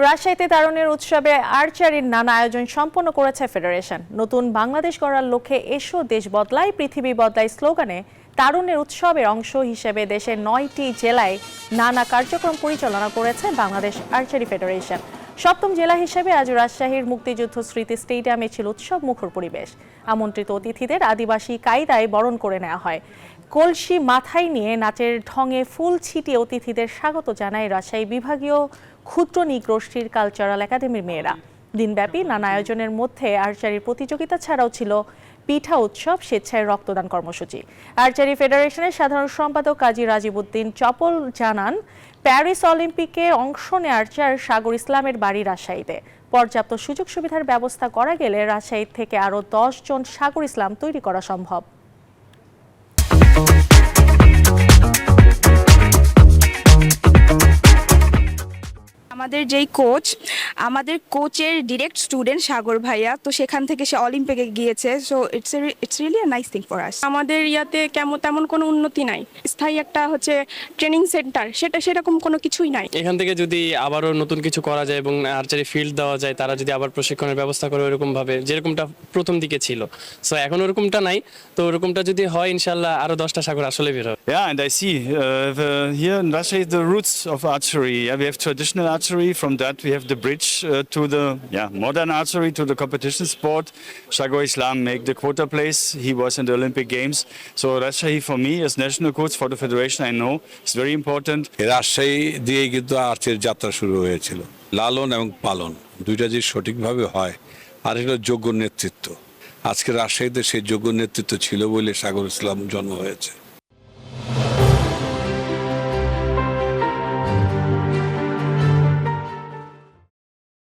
রাজশাহীতে তারুণ্যের উৎসবে আর্চারির নানা আয়োজন সম্পন্ন করেছে ফেডারেশন। নতুন বাংলাদেশ গড়ার লক্ষ্যে এসো দেশ বদলায় পৃথিবী বদলায় স্লোগানে তারুণ্যের উৎসবের অংশ হিসেবে দেশের 9টি জেলায় নানা কার্যক্রম পরিচালনা করেছে বাংলাদেশ আর্চারি ফেডারেশন। সপ্তম জেলা হিসেবে আজ রাজশাহীর মুক্তিযুদ্ধ স্মৃতি স্টেডিয়ামে ছিল উৎসব মুখর পরিবেশ। আমন্ত্রিত অতিথিদের আদিবাসী কায়দায় বরণ করে নেওয়া হয়। কলসি মাথায় নিয়ে নাচের ঢঙে ফুল ছিটিয়ে অতিথিদের স্বাগত জানায় রাজশাহী বিভাগীয় ক্ষুদ্র নিগোষ্ঠীর কালচারাল একাডেমির মেয়েরা। দিনব্যাপী নানা আয়োজনের মধ্যে আর্চারির প্রতিযোগিতা ছাড়াও ছিল পিঠা উৎসব, স্বেচ্ছায় রক্তদান কর্মসূচি। আর্চারি ফেডারেশনের সাধারণ সম্পাদক কাজী রাজীব উদ্দিন চপল জানান, প্যারিস অলিম্পিকে অংশ নেয় আর্চার সাগর ইসলামের বাড়ি রাজশাহীতে। পর্যাপ্ত সুযোগ সুবিধার ব্যবস্থা করা গেলে রাজশাহী থেকে আরও 10 জন সাগর ইসলাম তৈরি করা সম্ভব। আমাদের কোচের ডিরেক্ট স্টুডেন্ট সাগর ভাইয়া, তো সেখান থেকে সে অলিম্পিকে গিয়েছে। So it's really a nice thing for us. আমাদের ইয়াতে তেমন কোনো উন্নতি নাই, স্থায়ী একটা ট্রেনিং সেন্টার সেরকম কোনো কিছুই নাই। এখান থেকে যদি আবারও নতুন কিছু করা যায় এবং আর্চারি ফিল্ড দেওয়া যায়, তারা যদি আবার প্রশিক্ষণের ব্যবস্থা করে ওরকম ভাবে যেরকমটা প্রথম দিকে ছিল, সো এখন ওরকমটা নাই, তো ওরকমটা যদি হয় ইনশাল্লাহ আরো 10টা সাগর আসলে বের হবে। Yeah, and I see here in Russia the roots of archery. Yeah, we have traditional archery. From that, we have the bridge to the modern archery, to the competition sport. Shagor Islam make the quota place. He was in the Olympic Games. So Rajshahi for me as national coach for the federation, I know it's very important. Rajshahi দিয়েই কিন্তু আর্চের যাত্রা শুরু হয়েছিল। লালন এবং পালন দুইটা যে সঠিকভাবে হয়, আর এটা যোগ্য নেতৃত্ব। আজকে রাজশাহীতে সেই যোগ্য নেতৃত্ব ছিল বলে সাগর ইসলাম জন্ম হয়েছে।